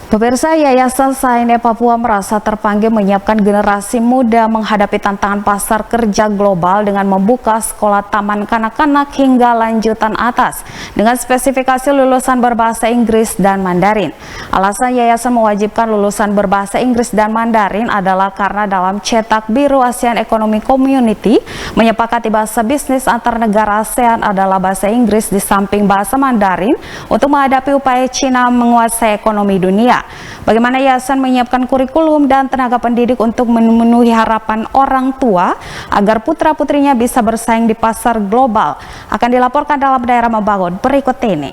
Pemirsa, Yayasan Saine Papua merasa terpanggil menyiapkan generasi muda menghadapi tantangan pasar kerja global dengan membuka sekolah taman kanak-kanak hingga lanjutan atas dengan spesifikasi lulusan berbahasa Inggris dan Mandarin. Alasan yayasan mewajibkan lulusan berbahasa Inggris dan Mandarin adalah karena dalam cetak biru ASEAN Economic Community menyepakati bahasa bisnis antar negara ASEAN adalah bahasa Inggris di samping bahasa Mandarin untuk menghadapi upaya Cina menguasai ekonomi dunia. Bagaimana yayasan menyiapkan kurikulum dan tenaga pendidik untuk memenuhi harapan orang tua agar putra-putrinya bisa bersaing di pasar global akan dilaporkan dalam Daerah Membangun berikut ini.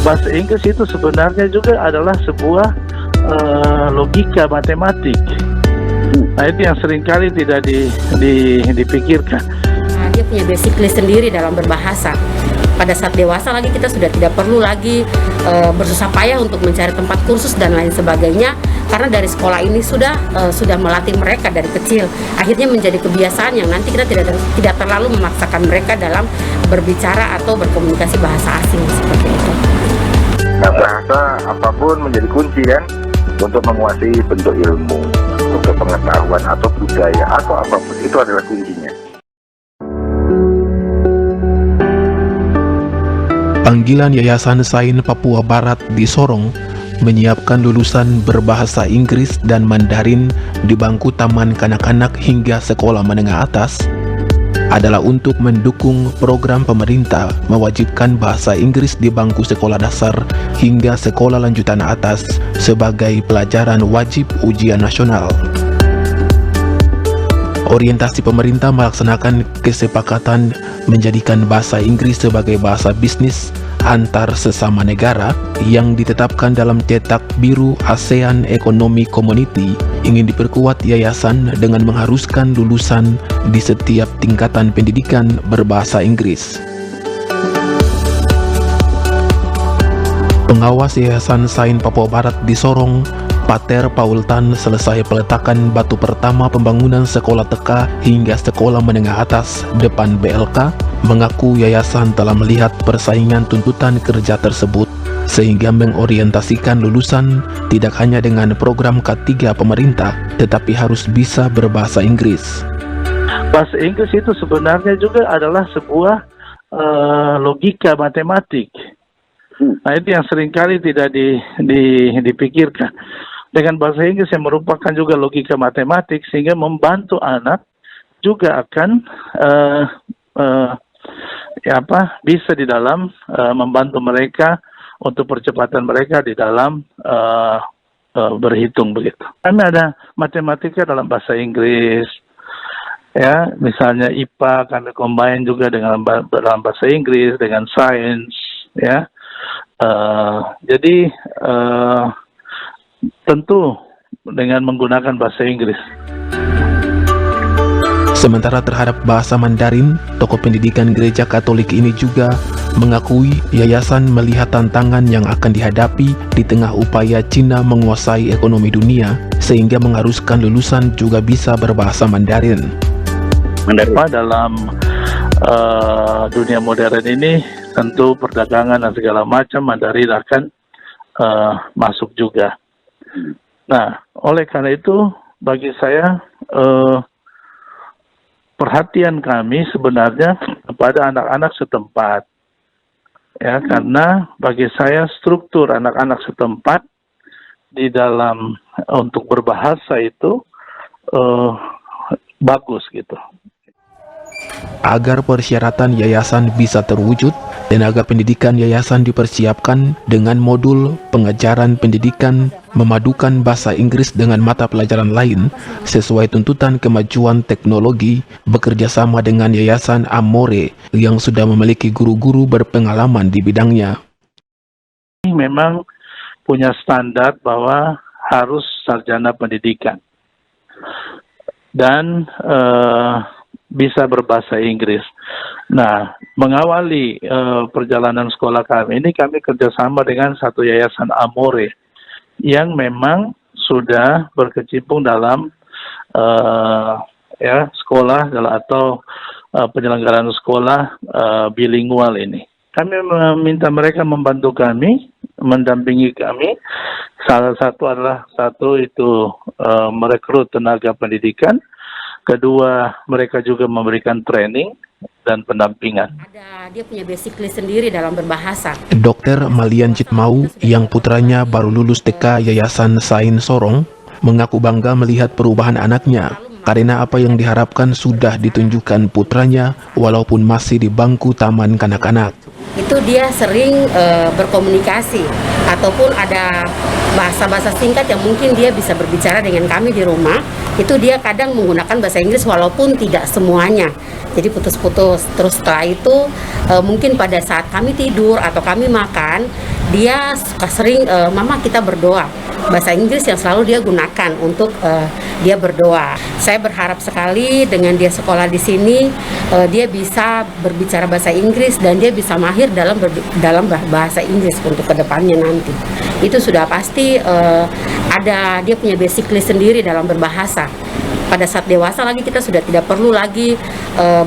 Bahasa Inggris itu sebenarnya juga adalah sebuah logika matematik. Nah, itu yang seringkali tidak dipikirkan. Nah, dia punya basic sendiri dalam berbahasa. Pada saat dewasa lagi kita sudah tidak perlu lagi bersusah payah untuk mencari tempat kursus dan lain sebagainya, karena dari sekolah ini sudah melatih mereka dari kecil. Akhirnya menjadi kebiasaan yang nanti kita tidak terlalu memaksakan mereka dalam berbicara atau berkomunikasi bahasa asing seperti itu. Nah, bahasa apapun menjadi kunci kan untuk menguasai bentuk ilmu, untuk pengetahuan atau budaya atau apapun, itu adalah kuncinya. Panggilan Yayasan Saine Papua Barat di Sorong menyiapkan lulusan berbahasa Inggris dan Mandarin di bangku taman kanak-kanak hingga sekolah menengah atas adalah untuk mendukung program pemerintah mewajibkan bahasa Inggris di bangku sekolah dasar hingga sekolah lanjutan atas sebagai pelajaran wajib ujian nasional. Orientasi pemerintah melaksanakan kesepakatan menjadikan bahasa Inggris sebagai bahasa bisnis antar sesama negara yang ditetapkan dalam cetak biru ASEAN Economic Community ingin diperkuat yayasan dengan mengharuskan lulusan di setiap tingkatan pendidikan berbahasa Inggris. Pengawas Yayasan Saine Papua Barat di Sorong, Pater Paultan, selesai peletakan batu pertama pembangunan sekolah TK hingga sekolah menengah atas depan BLK, mengaku yayasan telah melihat persaingan tuntutan kerja tersebut sehingga mengorientasikan lulusan tidak hanya dengan program K3 pemerintah tetapi harus bisa berbahasa Inggris. Bahasa Inggris itu sebenarnya juga adalah sebuah logika matematik. Nah, itu yang seringkali tidak dipikirkan. Dengan bahasa Inggris yang merupakan juga logika matematik sehingga membantu anak juga akan bisa di dalam membantu mereka untuk percepatan mereka di dalam berhitung begitu. Kami ada matematika dalam bahasa Inggris, ya, misalnya IPA kami combine juga dalam bahasa Inggris dengan sains, ya. Jadi tentu dengan menggunakan bahasa Inggris. Sementara terhadap bahasa Mandarin, tokoh pendidikan gereja Katolik ini juga mengakui yayasan melihat tantangan yang akan dihadapi di tengah upaya Cina menguasai ekonomi dunia, sehingga mengharuskan lulusan juga bisa berbahasa Mandarin. Dalam dunia modern ini, tentu perdagangan dan segala macam Mandarin akan masuk juga. Nah, oleh karena itu, bagi saya perhatian kami sebenarnya kepada anak-anak setempat, ya, karena bagi saya struktur anak-anak setempat di dalam untuk berbahasa itu bagus gitu. Agar persyaratan yayasan bisa terwujud, tenaga pendidikan yayasan dipersiapkan dengan modul pengajaran pendidikan memadukan bahasa Inggris dengan mata pelajaran lain sesuai tuntutan kemajuan teknologi, bekerja sama dengan Yayasan Amore yang sudah memiliki guru-guru berpengalaman di bidangnya. Memang punya standar bahwa harus sarjana pendidikan. Dan bisa berbahasa Inggris. Nah, mengawali perjalanan sekolah kami ini, kami kerjasama dengan satu yayasan Amore yang memang sudah berkecimpung dalam sekolah atau penyelenggaraan sekolah bilingual ini. Kami meminta mereka membantu kami, mendampingi kami. Salah satu itu merekrut tenaga pendidikan. Kedua, mereka juga memberikan training dan pendampingan. Dia punya basically sendiri dalam berbahasa. Dr. Malian Citmau yang putranya baru lulus TK Yayasan Sain Sorong mengaku bangga melihat perubahan anaknya karena apa yang diharapkan sudah ditunjukkan putranya walaupun masih di bangku taman kanak-kanak. Itu dia sering berkomunikasi ataupun ada bahasa-bahasa singkat yang mungkin dia bisa berbicara dengan kami di rumah. Itu dia kadang menggunakan bahasa Inggris walaupun tidak semuanya. Jadi putus-putus. Terus setelah itu mungkin pada saat kami tidur atau kami makan, dia suka sering mama kita berdoa. Bahasa Inggris yang selalu dia gunakan untuk dia berdoa. Saya berharap sekali dengan dia sekolah di sini dia bisa berbicara bahasa Inggris dan dia bisa mahir dalam bahasa Inggris untuk kedepannya nanti. Itu sudah pasti dia punya basically sendiri dalam berbahasa. Pada saat dewasa lagi kita sudah tidak perlu lagi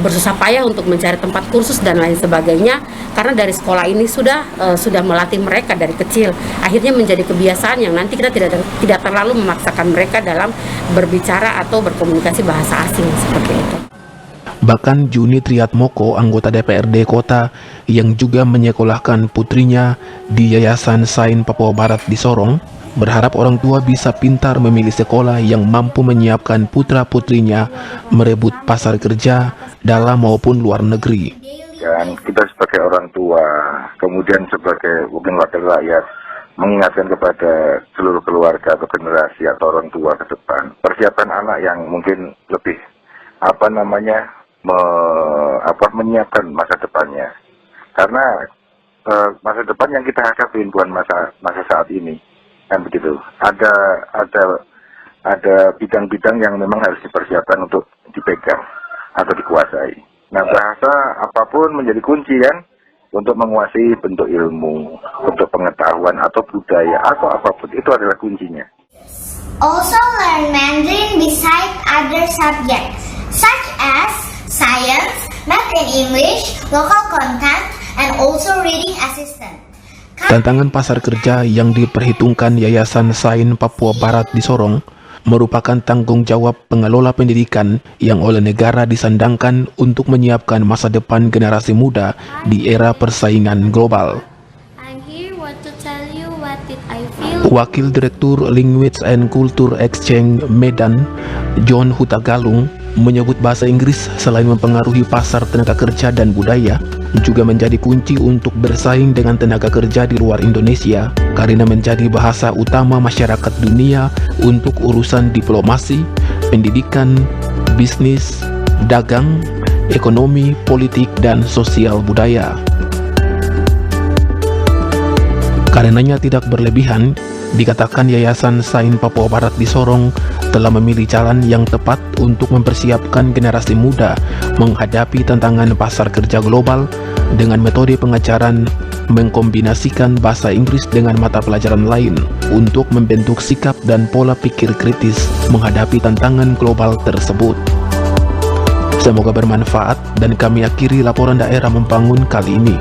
bersusah payah untuk mencari tempat kursus dan lain sebagainya, karena dari sekolah ini sudah melatih mereka dari kecil. Akhirnya menjadi kebiasaan yang nanti kita tidak terlalu memaksakan mereka dalam berbicara atau berkomunikasi bahasa asing seperti itu. Bahkan Juni Triatmoko, anggota DPRD Kota yang juga menyekolahkan putrinya di Yayasan Sain Papua Barat di Sorong, berharap orang tua bisa pintar memilih sekolah yang mampu menyiapkan putra-putrinya merebut pasar kerja dalam maupun luar negeri. Dan kita sebagai orang tua, kemudian sebagai mungkin wakil rakyat, mengingatkan kepada seluruh keluarga atau generasi atau orang tua ke depan, persiapan anak yang mungkin lebih menyiapkan masa depannya. Karena masa depan yang kita hadapi bukan masa saat ini. Kan begitu. Ada bidang-bidang yang memang harus dipersiapkan untuk dipegang atau dikuasai. Nah, bahasa apapun menjadi kunci kan untuk menguasai bentuk ilmu, bentuk pengetahuan atau budaya atau apapun, itu adalah kuncinya. Also learn Mandarin beside other subjects such as science, math and English, local content, and also reading assistant. Tantangan pasar kerja yang diperhitungkan Yayasan Sain Papua Barat di Sorong merupakan tanggung jawab pengelola pendidikan yang oleh negara disandangkan untuk menyiapkan masa depan generasi muda di era persaingan global. Wakil Direktur Language and Culture Exchange Medan, John Hutagalung, menyebut bahasa Inggris selain mempengaruhi pasar tenaga kerja dan budaya, juga menjadi kunci untuk bersaing dengan tenaga kerja di luar Indonesia karena menjadi bahasa utama masyarakat dunia untuk urusan diplomasi, pendidikan, bisnis, dagang, ekonomi, politik, dan sosial budaya. Karenanya tidak berlebihan, dikatakan Yayasan Sain Papua Barat di Sorong telah memilih jalan yang tepat untuk mempersiapkan generasi muda menghadapi tantangan pasar kerja global dengan metode pengajaran mengkombinasikan bahasa Inggris dengan mata pelajaran lain untuk membentuk sikap dan pola pikir kritis menghadapi tantangan global tersebut. Semoga bermanfaat dan kami akhiri laporan daerah membangun kali ini.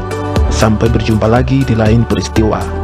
Sampai berjumpa lagi di lain peristiwa.